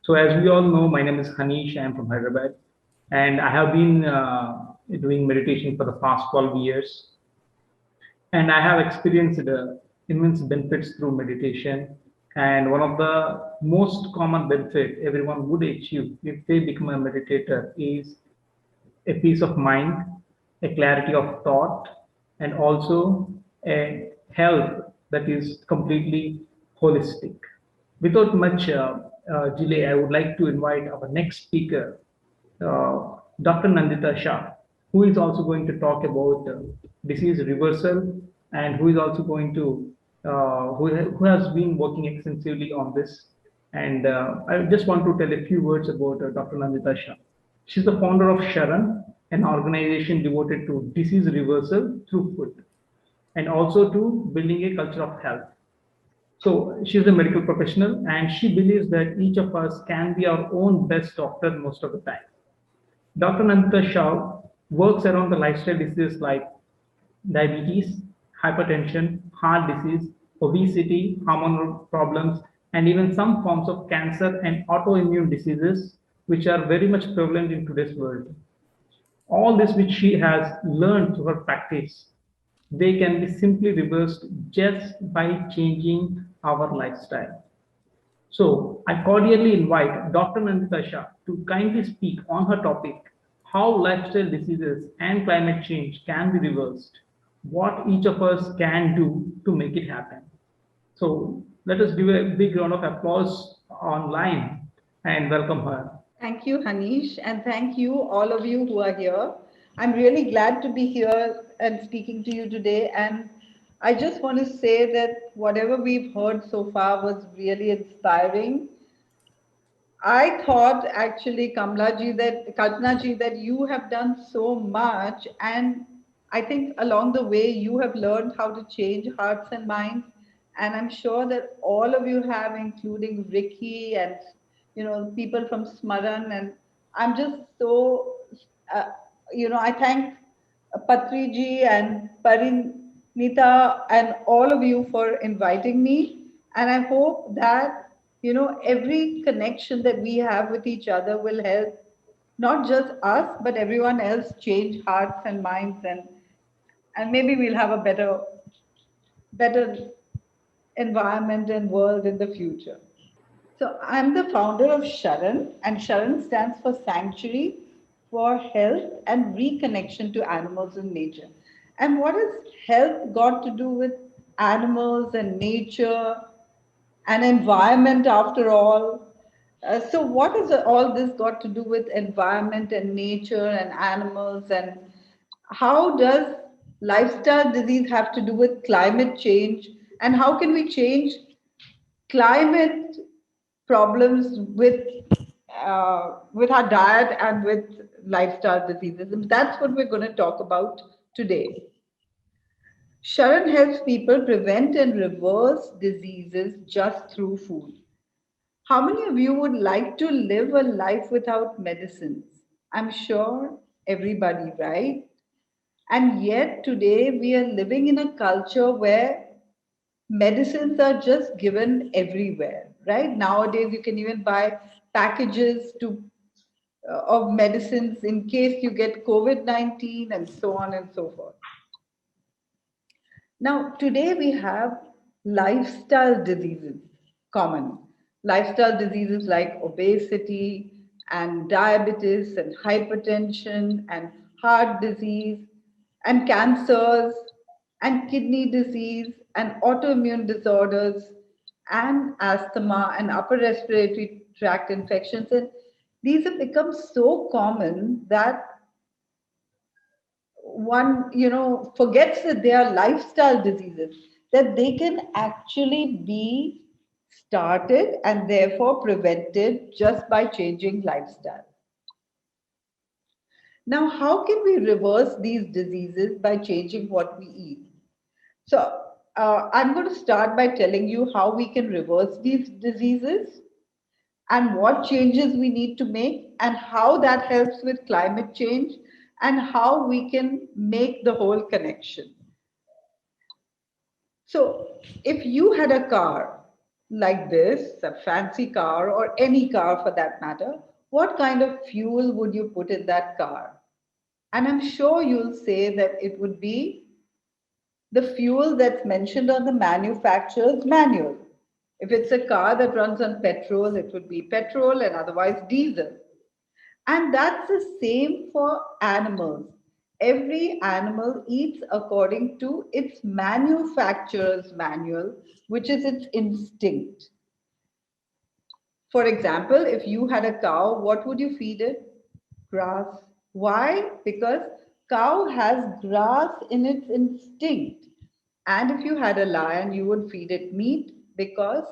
So as we all know, my name is Hanish. I am from Hyderabad, and I have been doing meditation for the past 12 years. And I have experienced immense benefits through meditation. And one of the most common benefit everyone would achieve if they become a meditator is a peace of mind, a clarity of thought, and also a health that is completely holistic. Without much delay, I would like to invite our next speaker, Dr. Nandita Shah, who is also going to talk about disease reversal and who is also going to who has been working extensively on this. And I just want to tell a few words about Dr. Nandita Shah. She's the founder of SHARAN, an organization devoted to disease reversal through food and also to building a culture of health. So she's a medical professional and she believes that each of us can be our own best doctor most of the time. Dr. Nandita Shah works around the lifestyle diseases like diabetes, hypertension, heart disease, obesity, hormonal problems, and even some forms of cancer and autoimmune diseases, which are very much prevalent in today's world. All this which she has learned through her practice, they can be simply reversed just by changing our lifestyle. So I cordially invite Dr. Nandita Shah to kindly speak on her topic, how lifestyle diseases and climate change can be reversed, what each of us can do to make it happen. So let us give a big round of applause online and welcome her. Thank you, Hanish, and thank you, all of you who are here. I'm really glad to be here and speaking to you today. And I just want to say that whatever we've heard so far was really inspiring. I thought actually, Kalpana ji, that you have done so much, and I think along the way you have learned how to change hearts and minds, and I'm sure that all of you have, including Ricky and people from Smaran, and I'm just so I thank Patriji and Parinita and all of you for inviting me. And I hope that, every connection that we have with each other will help not just us, but everyone else change hearts and minds, and maybe we'll have a better environment and world in the future. So I'm the founder of SHARAN, and SHARAN stands for Sanctuary for Health and Reconnection to Animals and Nature. And what has health got to do with animals and nature and environment after all? So what has all this got to do with environment and nature and animals, and how does lifestyle disease have to do with climate change, and how can we change climate problems with our diet and with lifestyle diseases? And that's what we're going to talk about today. Sharan helps people prevent and reverse diseases just through food. How many of you would like to live a life without medicines? I'm sure everybody, right? And yet today we are living in a culture where medicines are just given everywhere, right? Nowadays you can even buy packages to of medicines in case you get COVID-19 and so on and so forth. Now, today we have lifestyle diseases common. Lifestyle diseases like obesity and diabetes and hypertension and heart disease and cancers and kidney disease and autoimmune disorders and asthma and upper respiratory tract infections. And these have become so common that one forgets that they are lifestyle diseases, that they can actually be started and therefore prevented just by changing lifestyle. Now, how can we reverse these diseases by changing what we eat? So I'm going to start by telling you how we can reverse these diseases and what changes we need to make and how that helps with climate change and how we can make the whole connection. So if you had a car like this, a fancy car or any car for that matter, what kind of fuel would you put in that car? And I'm sure you'll say that it would be the fuel that's mentioned on the manufacturer's manual. If it's a car that runs on petrol, it would be petrol and otherwise diesel. And that's the same for animals. Every animal eats according to its manufacturer's manual, which is its instinct. For example, if you had a cow, what would you feed it? Grass. Why? Because cow has grass in its instinct. And if you had a lion, you would feed it meat because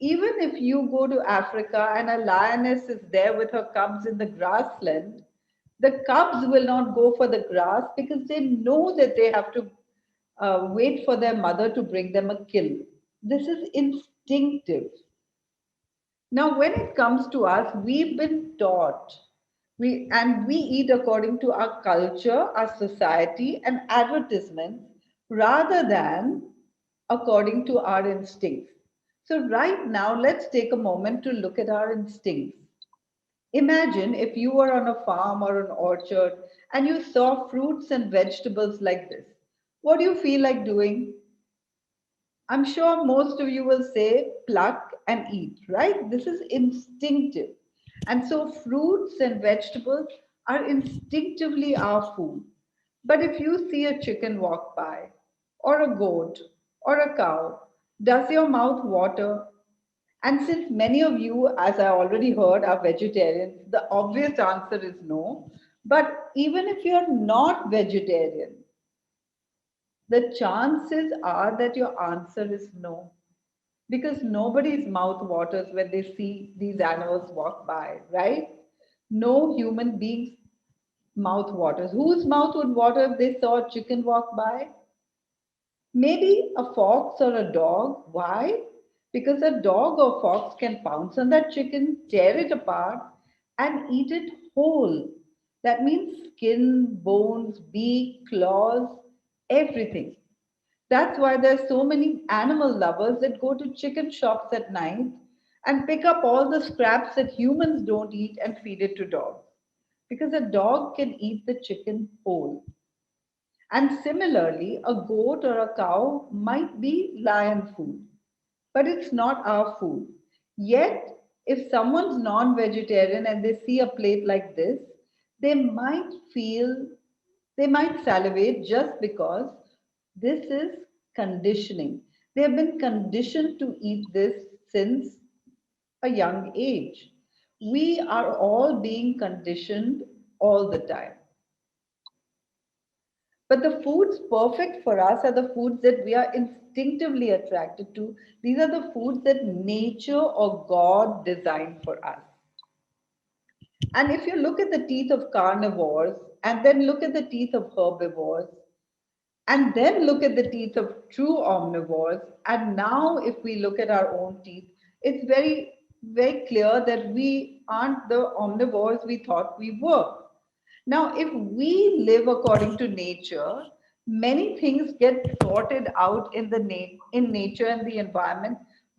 even if you go to Africa and a lioness is there with her cubs in the grassland, the cubs will not go for the grass because they know that they have to wait for their mother to bring them a kill. This is instinctive. Now, when it comes to us, we've been taught we eat according to our culture, our society, and advertisements rather than according to our instincts. So, right now, let's take a moment to look at our instincts. Imagine if you were on a farm or an orchard and you saw fruits and vegetables like this. What do you feel like doing? I'm sure most of you will say pluck and eat, right? This is instinctive. And so fruits and vegetables are instinctively our food. But if you see a chicken walk by, or a goat, or a cow, does your mouth water? And since many of you, as I already heard, are vegetarians, the obvious answer is no. But even if you're not vegetarian, the chances are that your answer is no. Because nobody's mouth waters when they see these animals walk by, right? No human being's mouth waters. Whose mouth would water if they saw a chicken walk by? Maybe a fox or a dog. Why? Because a dog or fox can pounce on that chicken, tear it apart, and eat it whole. That means skin, bones, beak, claws, everything. That's why there's so many animal lovers that go to chicken shops at night and pick up all the scraps that humans don't eat and feed it to dogs. Because a dog can eat the chicken whole. And similarly, a goat or a cow might be lion food, but it's not our food. Yet, if someone's non vegetarian and they see a plate like this, they might feel, they might salivate just because this is conditioning. They have been conditioned to eat this since a young age. We are all being conditioned all the time. But the foods perfect for us are the foods that we are instinctively attracted to. These are the foods that nature or God designed for us. And if you look at the teeth of carnivores and then look at the teeth of herbivores and then look at the teeth of true omnivores, and now if we look at our own teeth, it's very, very clear that we aren't the omnivores we thought we were. Now, if we live according to nature, many things get sorted out in in nature and the environment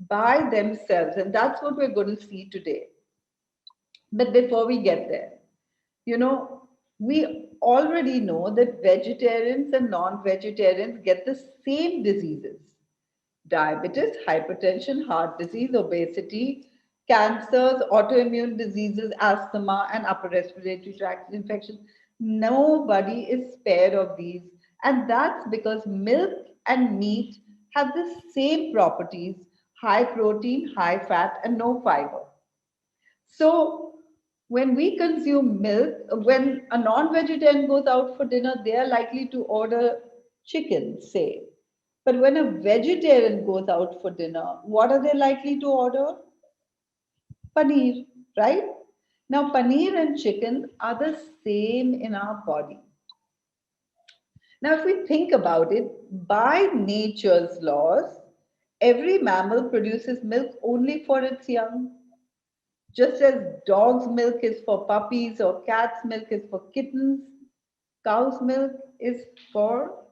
by themselves, and that's what we're going to see today. But before we get there, you know, we already know that vegetarians and non-vegetarians get the same diseases: diabetes, hypertension, heart disease, obesity, cancers, autoimmune diseases, asthma, and upper respiratory tract infections. Nobody is spared of these. And that's because milk and meat have the same properties: high protein, high fat, and no fiber. So, when we consume milk, when a non vegetarian goes out for dinner, they are likely to order chicken, say. But when a vegetarian goes out for dinner, what are they likely to order? Paneer, right? Now, paneer and chicken are the same in our body. Now, if we think about it, by nature's laws, every mammal produces milk only for its young. Just as dog's milk is for puppies or cat's milk is for kittens, cow's milk is for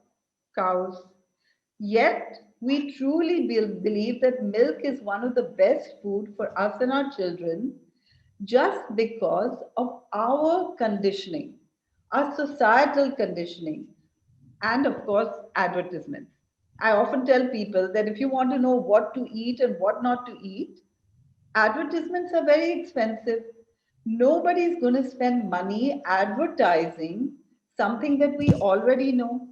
cows. Yet, We truly believe that milk is one of the best food for us and our children just because of our conditioning, our societal conditioning, and of course, advertisements. I often tell people that if you want to know what to eat and what not to eat, advertisements are very expensive. Nobody's going to spend money advertising something that we already know,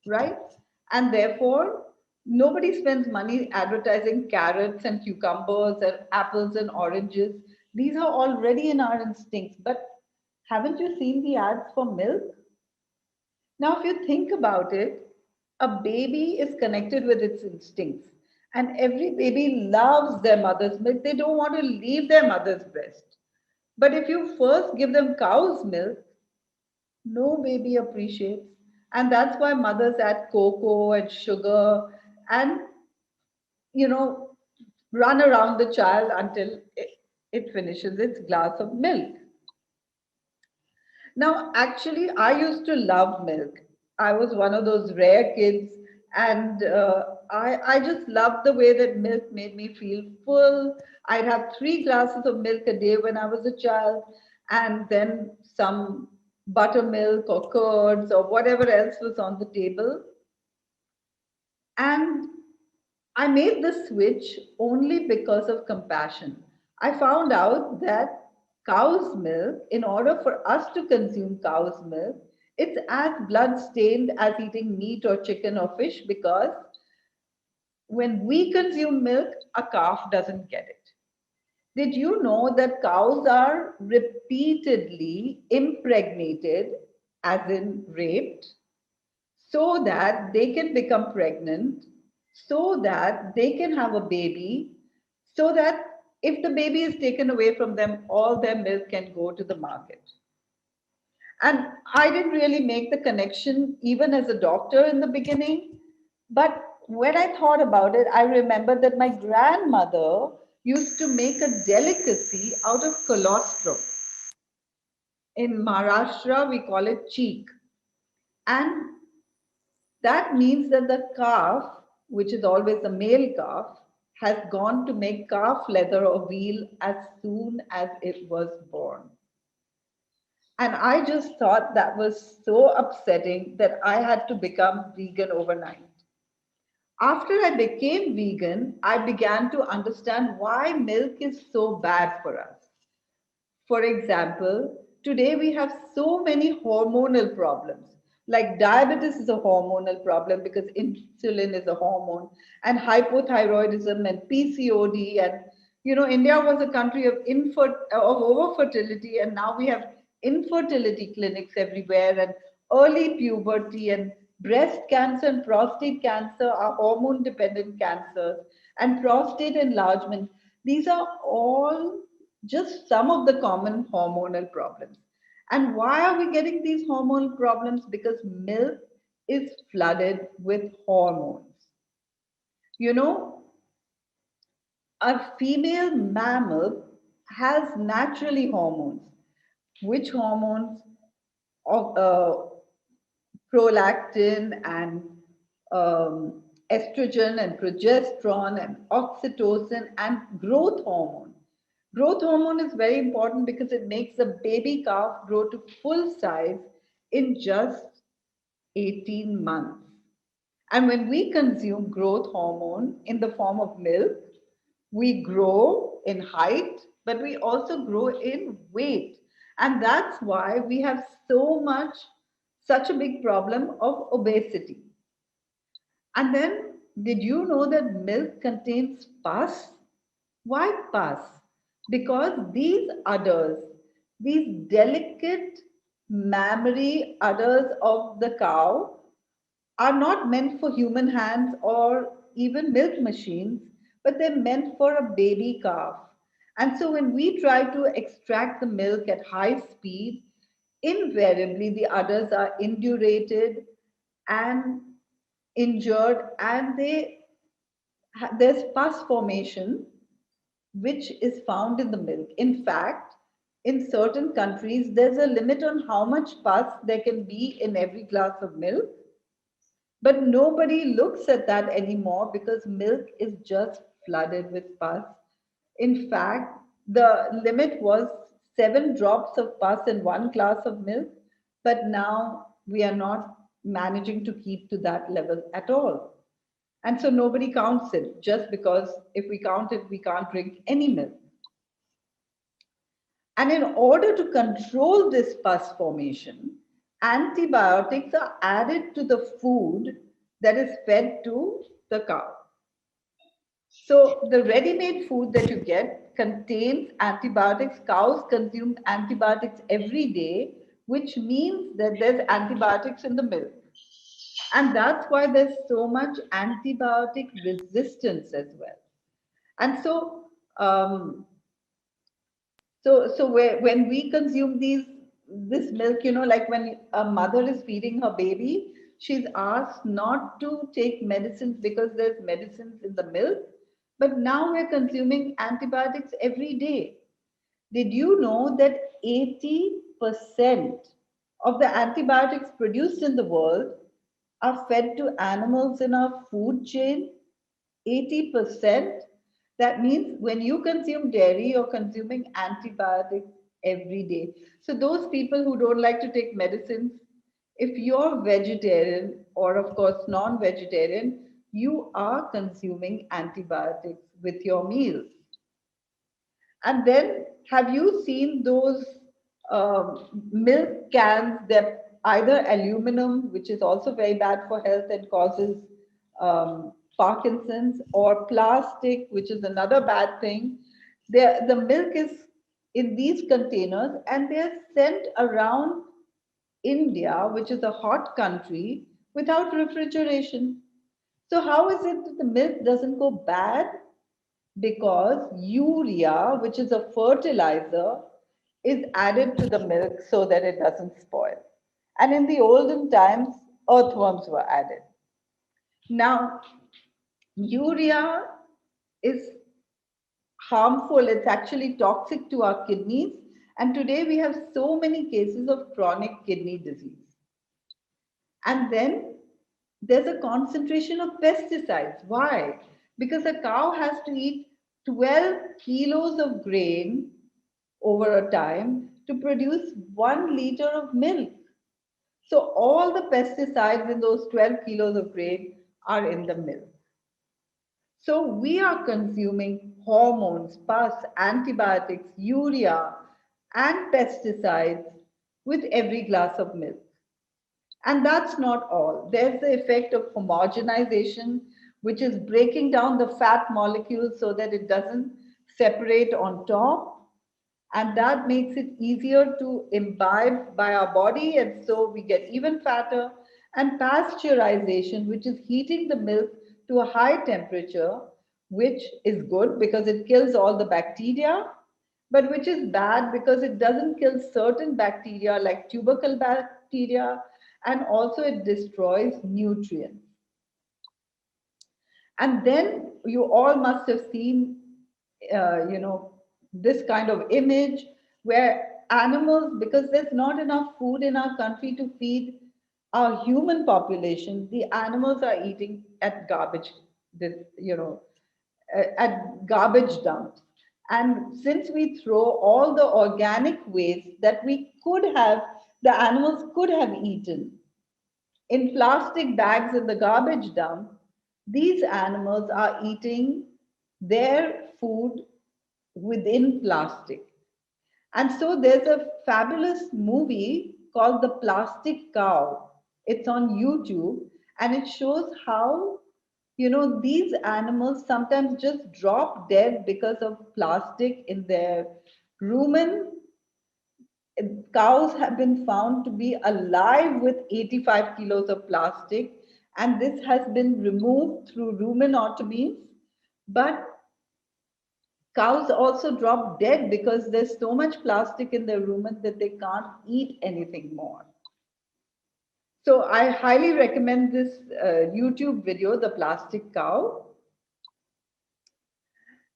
right? And therefore, nobody spends money advertising carrots and cucumbers and apples and oranges. These are already in our instincts. But haven't you seen the ads for milk? Now, if you think about it, a baby is connected with its instincts, and every baby loves their mother's milk. They don't want to leave their mother's breast. But if you first give them cow's milk, no baby appreciates. And that's why mothers add cocoa and sugar and, you know, run around the child until it finishes its glass of milk. Now, actually, I used to love milk. I was one of those rare kids, and I just loved the way that milk made me feel full. I'd have 3 glasses of milk a day when I was a child, and then some buttermilk or curds or whatever else was on the table. And I made the switch only because of compassion. I found out that cow's milk, in order for us to consume cow's milk, it's as blood stained as eating meat or chicken or fish because when we consume milk, a calf doesn't get it. Did you know that cows are repeatedly impregnated, as in raped, so that they can become pregnant, so that they can have a baby, so that if the baby is taken away from them, all their milk can go to the market. And I didn't really make the connection even as a doctor in the beginning. But when I thought about it, I remember that my grandmother used to make a delicacy out of colostrum. In Maharashtra, we call it cheek. And that means that the calf, which is always a male calf, has gone to make calf leather or veal as soon as it was born. And I just thought that was so upsetting that I had to become vegan overnight. After I became vegan, I began to understand why milk is so bad for us. For example, today we have so many hormonal problems. Like diabetes is a hormonal problem because insulin is a hormone, and hypothyroidism and PCOD. And India was a country of overfertility, and now we have infertility clinics everywhere, and early puberty, and breast cancer and prostate cancer are hormone dependent cancers, and prostate enlargement. These are all just some of the common hormonal problems. And why are we getting these hormonal problems? Because milk is flooded with hormones. You know, a female mammal has naturally hormones. Which hormones? Of prolactin and estrogen and progesterone and oxytocin and growth hormone. Growth hormone is very important because it makes the baby calf grow to full size in just 18 months. And when we consume growth hormone in the form of milk, we grow in height, but we also grow in weight. And that's why we have such a big problem of obesity. And then, did you know that milk contains pus? Why pus? Because these udders, these delicate mammary udders of the cow, are not meant for human hands or even milk machines, but they're meant for a baby calf. And so when we try to extract the milk at high speed, invariably the udders are indurated and injured, and there's pus formation which is found in the milk. In fact, in certain countries, there's a limit on how much pus there can be in every glass of milk. But nobody looks at that anymore because milk is just flooded with pus. In fact, the limit was 7 drops of pus in 1 glass of milk, but now we are not managing to keep to that level at all. And so nobody counts it just because if we count it, we can't drink any milk. And in order to control this pus formation, antibiotics are added to the food that is fed to the cow. So the ready-made food that you get contains antibiotics. Cows consume antibiotics every day, which means that there's antibiotics in the milk. And that's why there's so much antibiotic resistance as well. And um, when we consume this milk, like when a mother is feeding her baby, she's asked not to take medicines because there's medicines in the milk. But now we're consuming antibiotics every day. Did you know that 80% of the antibiotics produced in the world are fed to animals in our food chain? 80%. That means when you consume dairy, you're consuming antibiotics every day. So those people who don't like to take medicines, if you're vegetarian or of course non-vegetarian, you are consuming antibiotics with your meals. And then have you seen those milk cans? They're either aluminum, which is also very bad for health and causes Parkinson's, or plastic, which is another bad thing. The milk is in these containers and they're sent around India, which is a hot country, without refrigeration. So how is it that the milk doesn't go bad? Because urea, which is a fertilizer, is added to the milk so that it doesn't spoil. And in the olden times, earthworms were added. Now, urea is harmful, it's actually toxic to our kidneys. And today we have so many cases of chronic kidney disease. And then there's a concentration of pesticides. Why? Because a cow has to eat 12 kilos of grain over a time to produce 1 liter of milk. So all the pesticides in those 12 kilos of grain are in the milk. So we are consuming hormones, pus, antibiotics, urea, and pesticides with every glass of milk. And that's not all. There's the effect of homogenization, which is breaking down the fat molecules so that it doesn't separate on top. And that makes it easier to imbibe by our body. And so we get even fatter. And pasteurization, which is heating the milk to a high temperature, which is good because it kills all the bacteria, but which is bad because it doesn't kill certain bacteria like tubercle bacteria, and also it destroys nutrients. And then you all must have seen, this kind of image where animals, because there's not enough food in our country to feed our human population, the animals are eating at garbage, at garbage dumps. And since we throw all the organic waste that the animals could have eaten in plastic bags in the garbage dump, these animals are eating their food within plastic. And so there's a fabulous movie called The Plastic Cow. It's on YouTube and it shows how, these animals sometimes just drop dead because of plastic in their rumen. Cows have been found to be alive with 85 kilos of plastic, and this has been removed through rumenotomies. But cows also drop dead because there's so much plastic in their rumen that they can't eat anything more. So I highly recommend this YouTube video, The Plastic Cow.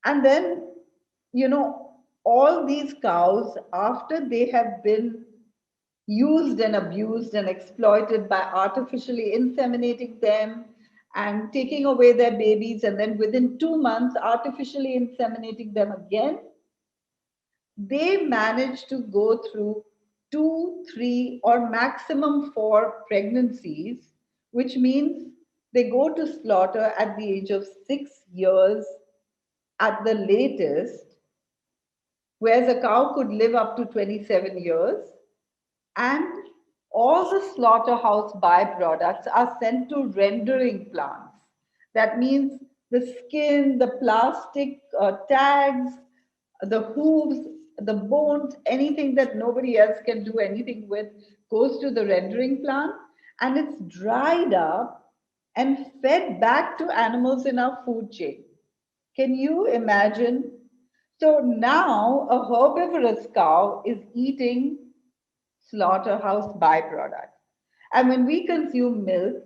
And then, all these cows, after they have been used and abused and exploited by artificially inseminating them and taking away their babies, and then within 2 months, artificially inseminating them again. They manage to go through 2, 3, or maximum 4 pregnancies, which means they go to slaughter at the age of 6 years at the latest, whereas a cow could live up to 27 years. And all the slaughterhouse byproducts are sent to rendering plants. That means the skin, the plastic tags, the hooves, the bones, anything that nobody else can do anything with goes to the rendering plant, and it's dried up and fed back to animals in our food chain. Can you imagine? So now a herbivorous cow is eating slaughterhouse byproduct. And when we consume milk,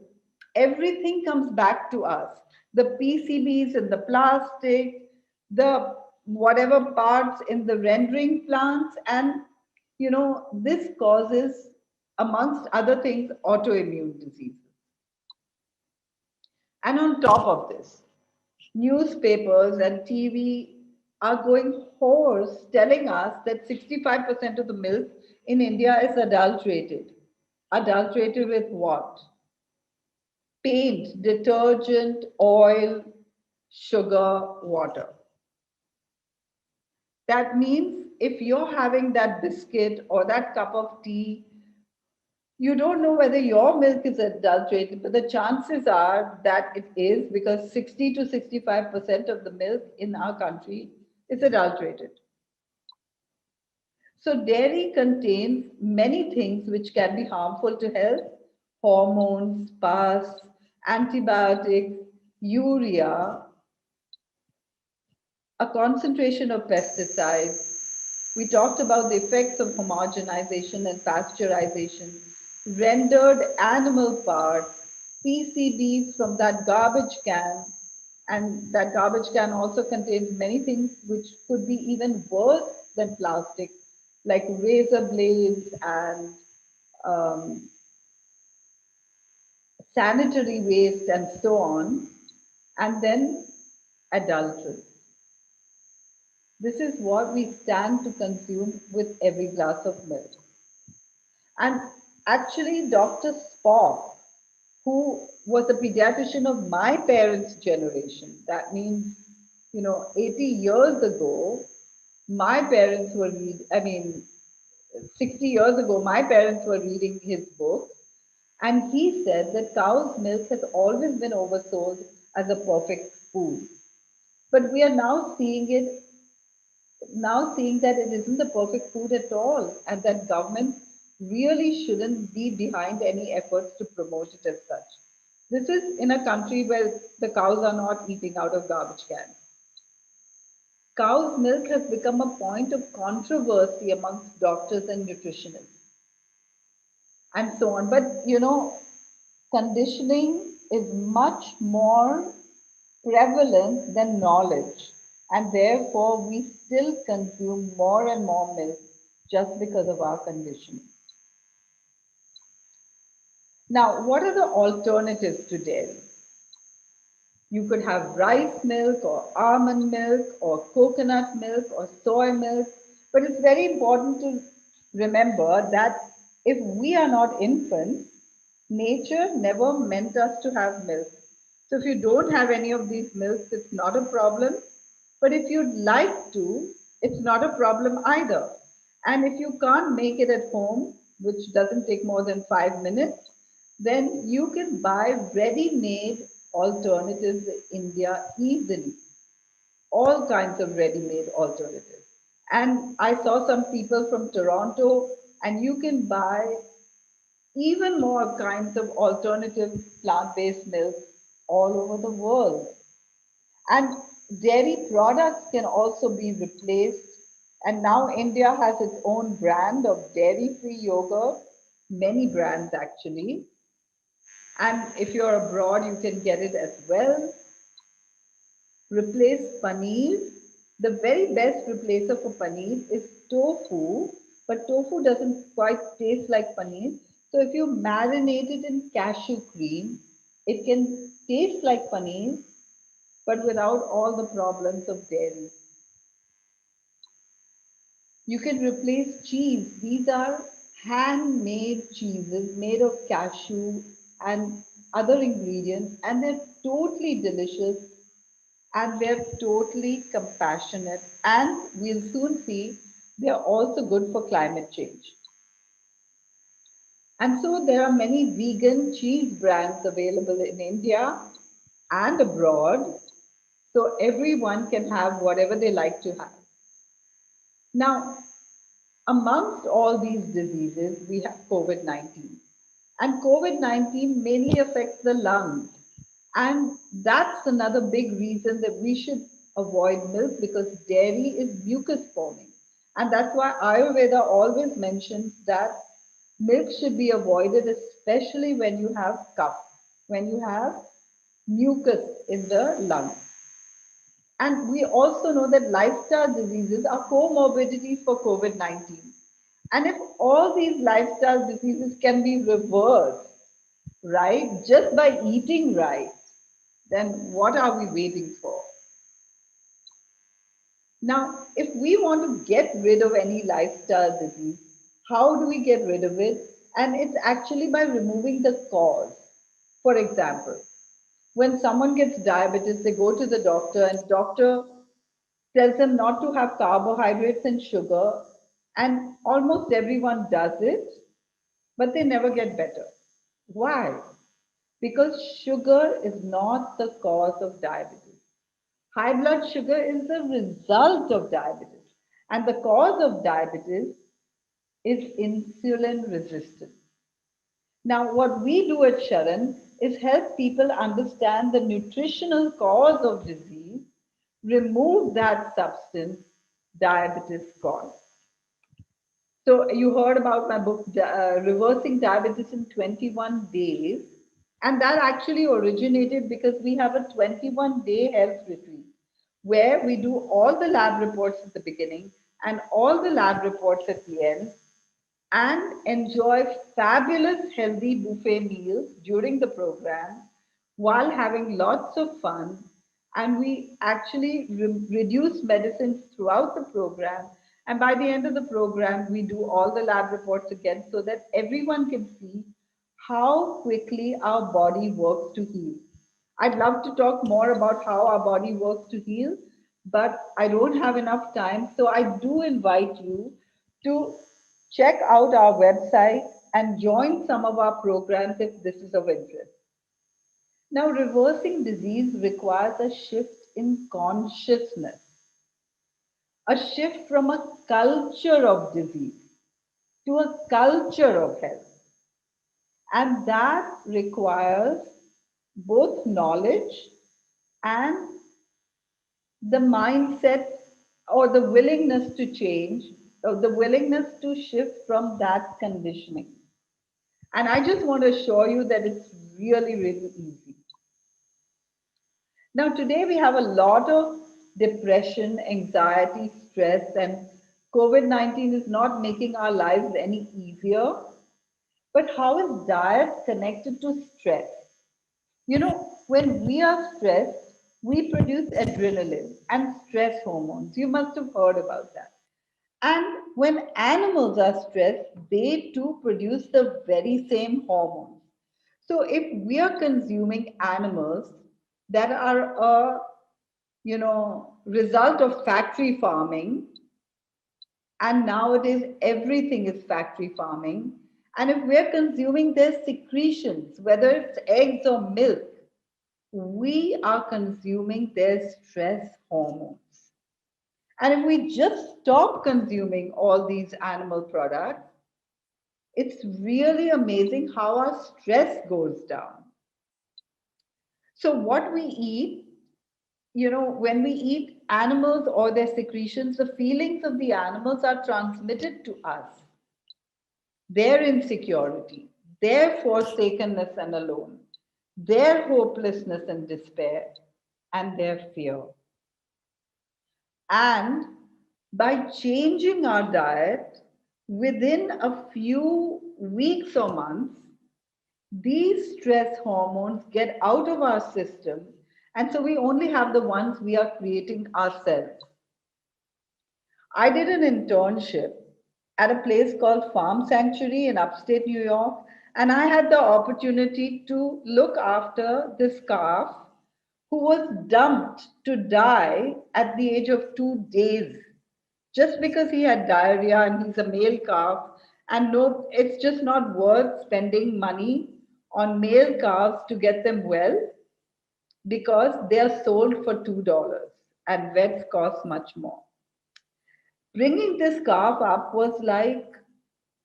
everything comes back to us. The PCBs in the plastic, the whatever parts in the rendering plants, and this causes, amongst other things, autoimmune diseases. And on top of this, newspapers and TV are going hoarse telling us that 65% of the milk in India is adulterated. Adulterated with what? Paint, detergent, oil, sugar, water. That means if you're having that biscuit or that cup of tea, you don't know whether your milk is adulterated, but the chances are that it is, because 60 to 65% of the milk in our country is adulterated. So dairy contains many things which can be harmful to health: hormones, pus, antibiotics, urea, a concentration of pesticides. We talked about the effects of homogenization and pasteurization, rendered animal parts, PCBs from that garbage can, and that garbage can also contains many things which could be even worse than plastic, like razor blades and sanitary waste and so on, and then adulterants. This is what we stand to consume with every glass of milk. And actually, Dr. Spock, who was a pediatrician of my parents' generation, that means, 80 years ago, my parents were 60 years ago, my parents were reading his book, and he said that cow's milk has always been oversold as a perfect food. But we are now seeing that it isn't the perfect food at all, and that government really shouldn't be behind any efforts to promote it as such. This is in a country where the cows are not eating out of garbage cans. Cow's milk has become a point of controversy amongst doctors and nutritionists, and so on. But conditioning is much more prevalent than knowledge, and therefore we still consume more and more milk just because of our conditioning. Now, what are the alternatives to dairy? You could have rice milk or almond milk or coconut milk or soy milk, but it's very important to remember that if we are not infants, nature never meant us to have milk. So if you don't have any of these milks, it's not a problem. But if you'd like to, it's not a problem either. And if you can't make it at home, which doesn't take more than 5 minutes, then you can buy ready-made alternatives in India easily. All kinds of ready-made alternatives. And I saw some people from Toronto, and you can buy even more kinds of alternative plant-based milk all over the world. And dairy products can also be replaced. And now India has its own brand of dairy-free yogurt, many brands actually. And if you're abroad, you can get it as well. Replace paneer. The very best replacer for paneer is tofu, but tofu doesn't quite taste like paneer. So if you marinate it in cashew cream, it can taste like paneer, but without all the problems of dairy. You can replace cheese. These are handmade cheeses made of cashew and other ingredients, and they're totally delicious and they're totally compassionate. And we'll soon see they're also good for climate change. And so there are many vegan cheese brands available in India and abroad, so everyone can have whatever they like to have. Now, amongst all these diseases, we have COVID 19. And COVID 19 mainly affects the lungs. And that's another big reason that we should avoid milk, because dairy is mucus forming. And that's why Ayurveda always mentions that milk should be avoided, especially when you have cough, when you have mucus in the lungs. And we also know that lifestyle diseases are co-morbidities for COVID 19. And if all these lifestyle diseases can be reversed, right, just by eating right, then what are we waiting for? Now, if we want to get rid of any lifestyle disease, how do we get rid of it? And it's actually by removing the cause. For example, when someone gets diabetes, they go to the doctor and doctor tells them not to have carbohydrates and sugar, and almost everyone does it, but they never get better. Why? Because sugar is not the cause of diabetes. High blood sugar is the result of diabetes, and the cause of diabetes is insulin resistance. Now, what we do at SHARAN is help people understand the nutritional cause of disease, remove that substance diabetes cause. So, you heard about my book, Reversing Diabetes in 21 Days. And that actually originated because we have a 21-day health retreat where we do all the lab reports at the beginning and all the lab reports at the end, and enjoy fabulous healthy buffet meals during the program while having lots of fun. And we actually reduce medicines throughout the program. And by the end of the program, we do all the lab reports again so that everyone can see how quickly our body works to heal. I'd love to talk more about how our body works to heal, but I don't have enough time. So I do invite you to check out our website and join some of our programs if this is of interest. Now, reversing disease requires a shift in consciousness, a shift from a culture of disease to a culture of health. And that requires both knowledge and the mindset, or the willingness to change, or the willingness to shift from that conditioning. And I just want to assure you that it's really, really easy. Now, today we have a lot of depression, anxiety, stress, and COVID 19 is not making our lives any easier. But how is diet connected to stress? You know, when we are stressed, we produce adrenaline and stress hormones. You must have heard about that. And when animals are stressed, they too produce the very same hormones. So if we are consuming animals that are a result of factory farming, and nowadays everything is factory farming, and if we're consuming their secretions, whether it's eggs or milk, we are consuming their stress hormones. And if we just stop consuming all these animal products, it's really amazing how our stress goes down. So, what we eat, when we eat animals or their secretions, the feelings of the animals are transmitted to us. Their insecurity, their forsakenness and alone, their hopelessness and despair, and their fear. And by changing our diet, within a few weeks or months, these stress hormones get out of our system. And so we only have the ones we are creating ourselves. I did an internship at a place called Farm Sanctuary in upstate New York, and I had the opportunity to look after this calf who was dumped to die at the age of 2 days just because he had diarrhea and he's a male calf. And no, it's just not worth spending money on male calves to get them well because they are sold for $2 and vets cost much more. Bringing this calf up was like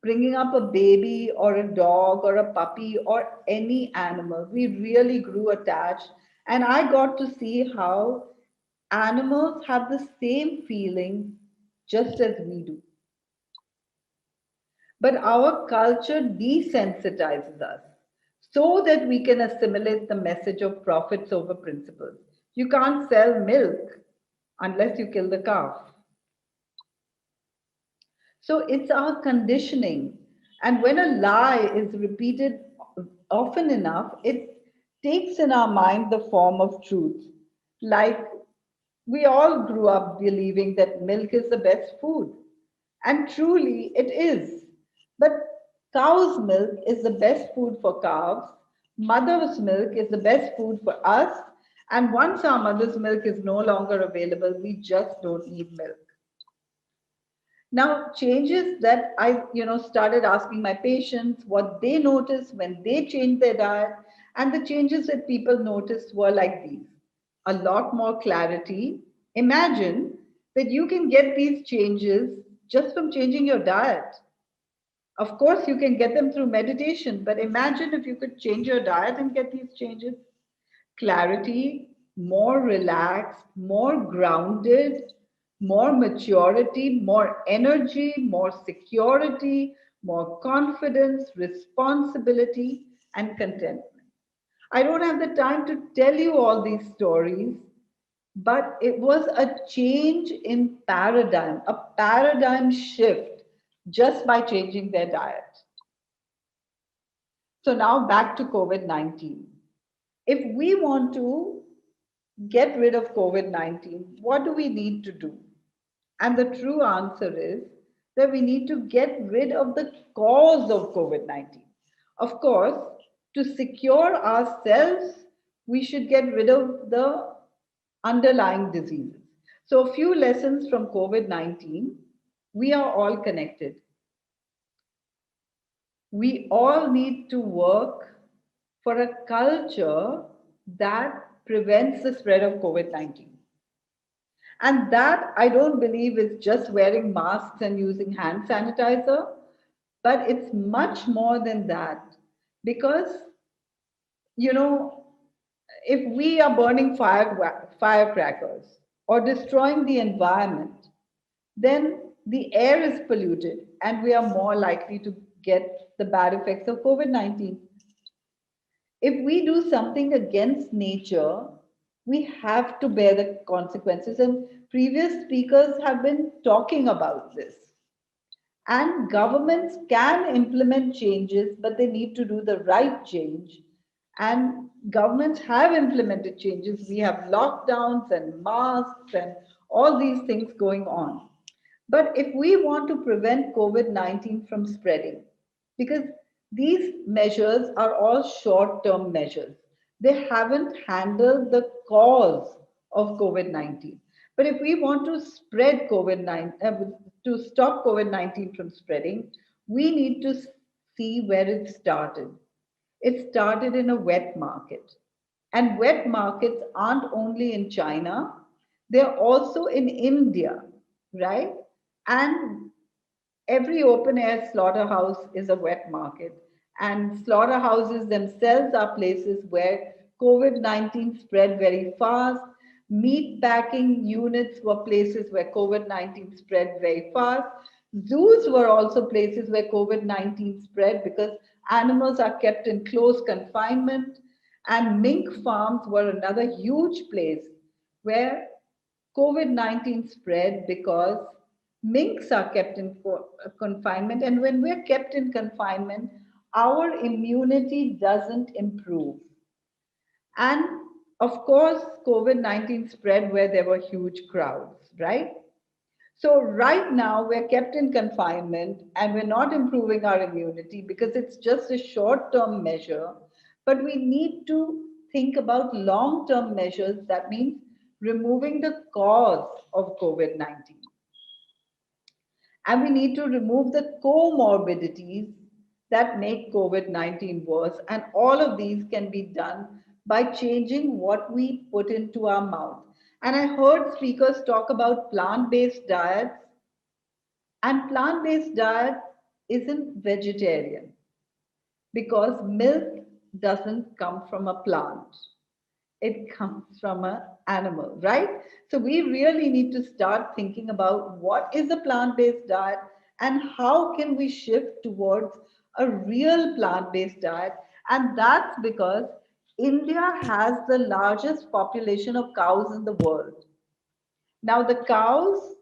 bringing up a baby or a dog or a puppy or any animal. We really grew attached, and I got to see how animals have the same feelings just as we do. But our culture desensitizes us so that we can assimilate the message of profits over principles. You can't sell milk unless you kill the calf. So it's our conditioning. And when a lie is repeated often enough, it takes in our mind the form of truth. Like we all grew up believing that milk is the best food. And truly it is. But cow's milk is the best food for calves. Mother's milk is the best food for us. And once our mother's milk is no longer available, we just don't need milk. Now, changes that I, started asking my patients what they noticed when they changed their diet, and the changes that people noticed were like these: a lot more clarity. Imagine that you can get these changes just from changing your diet. Of course, you can get them through meditation, but imagine if you could change your diet and get these changes. Clarity, more relaxed, more grounded, more maturity, more energy, more security, more confidence, responsibility, and contentment. I don't have the time to tell you all these stories, but it was a change in paradigm, a paradigm shift just by changing their diet. So now back to COVID 19. If we want to get rid of COVID 19, what do we need to do? And the true answer is that we need to get rid of the cause of COVID 19. Of course, to secure ourselves, we should get rid of the underlying diseases. So, a few lessons from COVID 19: we are all connected. We all need to work for a culture that prevents the spread of COVID 19. And that I don't believe is just wearing masks and using hand sanitizer, but it's much more than that. Because, you know, if we are burning firecrackers or destroying the environment, then the air is polluted and we are more likely to get the bad effects of COVID 19. If we do something against nature, we have to bear the consequences. And previous speakers have been talking about this. And governments can implement changes, but they need to do the right change. And governments have implemented changes. We have lockdowns and masks and all these things going on. But if we want to prevent COVID 19 from spreading, because these measures are all short term measures, they haven't handled the cause of COVID 19. But if we want to spread COVID 19, to stop COVID 19 from spreading, we need to see where it started. It started in a wet market. And wet markets aren't only in China, they're also in India, right? And every open air slaughterhouse is a wet market. And slaughterhouses themselves are places where COVID 19 spread very fast. Meat packing units were places where COVID 19 spread very fast. Zoos were also places where COVID 19 spread because animals are kept in close confinement. And mink farms were another huge place where COVID 19 spread because Minks are kept in confinement, and when we're kept in confinement, our immunity doesn't improve. And of course, COVID-19 spread where there were huge crowds, right? So right now we're kept in confinement and we're not improving our immunity because it's just a short-term measure, but we need to think about long-term measures. That means removing the cause of COVID-19. And we need to remove the co-morbidities that make COVID-19 worse. And all of these can be done by changing what we put into our mouth. And I heard speakers talk about plant-based diets, and plant-based diet isn't vegetarian because milk doesn't come from a plant. It comes from an animal, right? So we really need to start thinking about what is a plant-based diet and how can we shift towards a real plant-based diet. And that's because India has the largest population of cows in the world. Now, the cows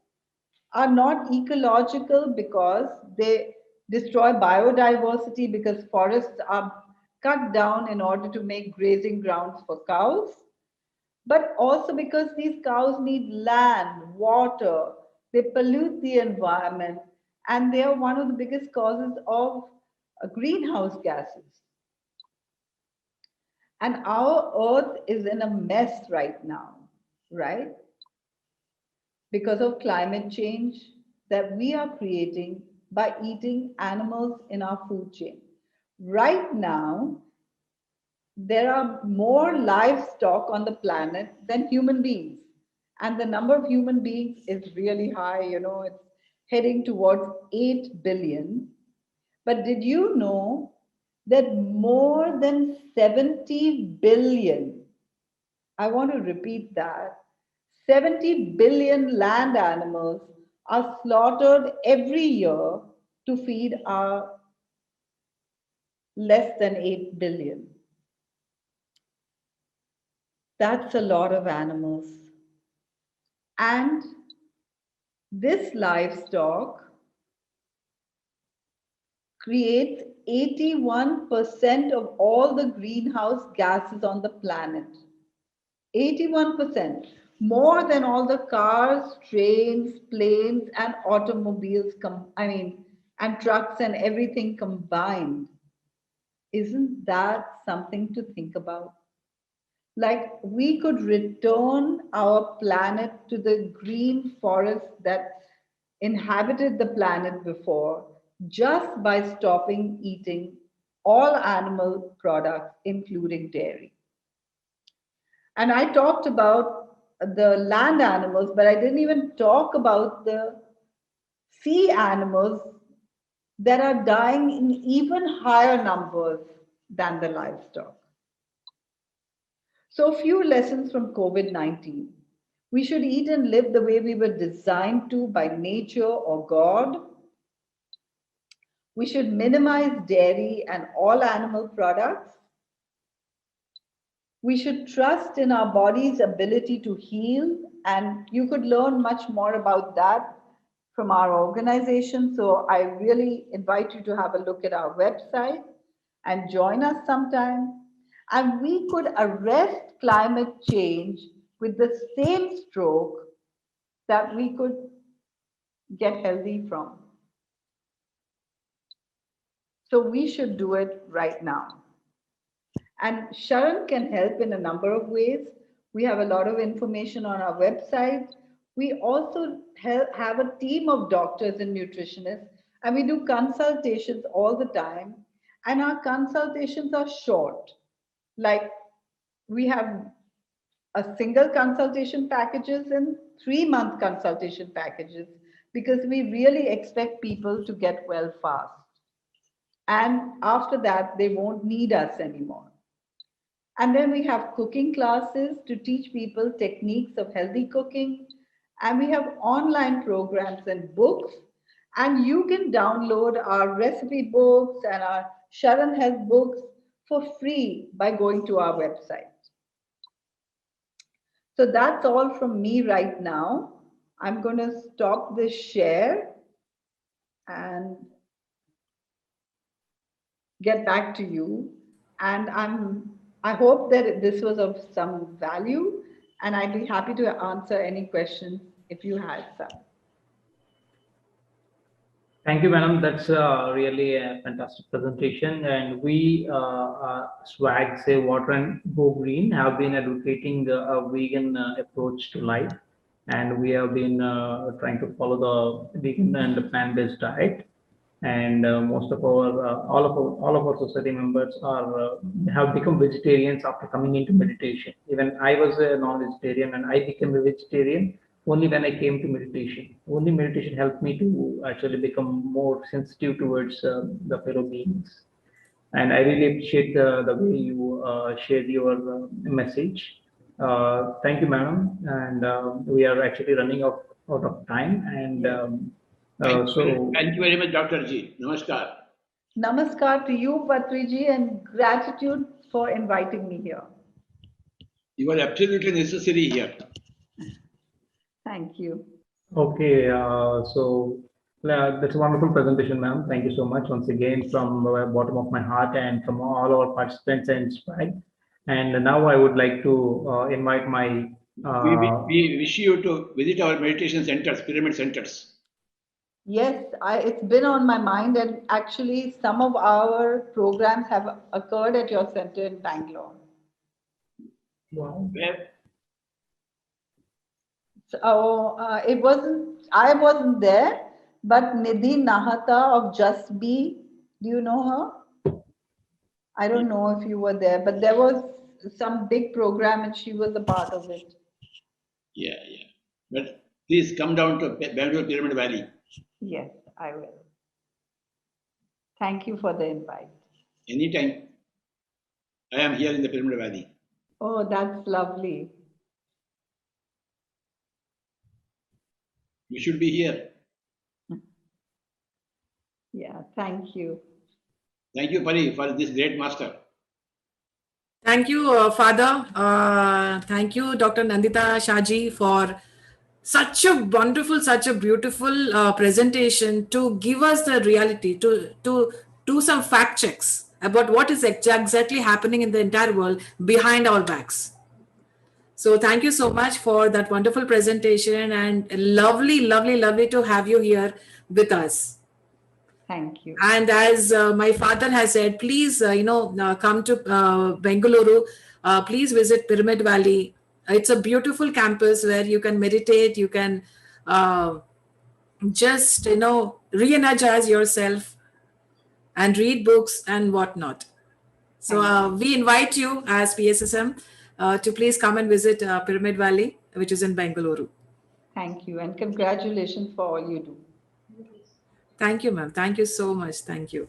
are not ecological because they destroy biodiversity because forests are cut down in order to make grazing grounds for cows, but also because these cows need land, water, they pollute the environment, and they are one of the biggest causes of greenhouse gases. And our earth is in a mess right now, right? Because of climate change that we are creating by eating animals in our food chain. Right now, there are more livestock on the planet than human beings. And the number of human beings is really high, it's heading towards 8 billion. But did you know that more than 70 billion, I want to repeat that, 70 billion land animals are slaughtered every year to feed our less than 8 billion. That's a lot of animals. And this livestock creates 81% of all the greenhouse gases on the planet. 81%, more than all the cars, trains, planes, and automobiles, and trucks and everything combined. Isn't that something to think about? Like we could return our planet to the green forest that inhabited the planet before just by stopping eating all animal products, including dairy. And I talked about the land animals, but I didn't even talk about the sea animals that are dying in even higher numbers than the livestock. So, a few lessons from COVID-19. We should eat and live the way we were designed to by nature or God. We should minimize dairy and all animal products. We should trust in our body's ability to heal, and you could learn much more about that from our organization. So I really invite you to have a look at our website and join us sometime. And we could arrest climate change with the same stroke that we could get healthy from. So we should do it right now. And SHARAN can help in a number of ways. We have a lot of information on our website. We also have a team of doctors and nutritionists, and we do consultations all the time. And our consultations are short. Like we have a single consultation packages and 3-month consultation packages because we really expect people to get well fast. And after that, they won't need us anymore. And then we have cooking classes to teach people techniques of healthy cooking. And we have online programs and books. And you can download our recipe books and our SHARAN Health books for free by going to our website. So that's all from me right now. I'm going to stop this share and get back to you. And I hope that this was of some value, and I'd be happy to answer any questions if you had some. Thank you, madam. That's really a fantastic presentation. And we, SWAG, Say Water and Go Green, have been advocating a vegan approach to life. And we have been trying to follow the vegan and the plant-based diet. And most of our, all of our society members are have become vegetarians after coming into meditation. Even I was a non-vegetarian, and I became a vegetarian only when I came to meditation. Only meditation helped me to actually become more sensitive towards the fellow beings. And I really appreciate the way you shared your message. Thank you, madam. And we are actually running out of time. And thank you very much, Dr. Ji. Namaskar. Namaskar to you, Patriji, and gratitude for inviting me here. You are absolutely necessary here. Thank you. Okay, that's a wonderful presentation, ma'am. Thank you so much once again from the bottom of my heart and from all our participants and SWAG. And now I would like to invite my. We wish you to visit our meditation centers, pyramid centers. Yes, it's been on my mind, and actually some of our programs have occurred at your center in Bangalore. Wow. Where? So I wasn't there, but Nidhi Nahata of Just Be, do you know her? I don't know if you were there, but there was some big program and she was a part of it. Yeah. But please come down to Bangalore Pyramid Valley. Yes, I will. Thank you for the invite. Anytime. I am here in the Pyramid Valley. Oh, that's lovely. You should be here. Yeah, thank you. Thank you, Pari, for this great master. Thank you, Father. Thank you, Dr. Nandita Shahji, for such a wonderful, such a beautiful presentation to give us the reality, to do some fact checks about what is exactly happening in the entire world behind our backs. So thank you so much for that wonderful presentation, and lovely to have you here with us. Thank you. And as my father has said, please, come to Bengaluru. Please visit Pyramid Valley. It's a beautiful campus where you can meditate. You can just, re-energize yourself and read books and whatnot. So we invite you as PSSM to please come and visit Pyramid Valley, which is in Bengaluru. Thank you, and congratulations for all you do. Thank you, ma'am. Thank you so much. Thank you.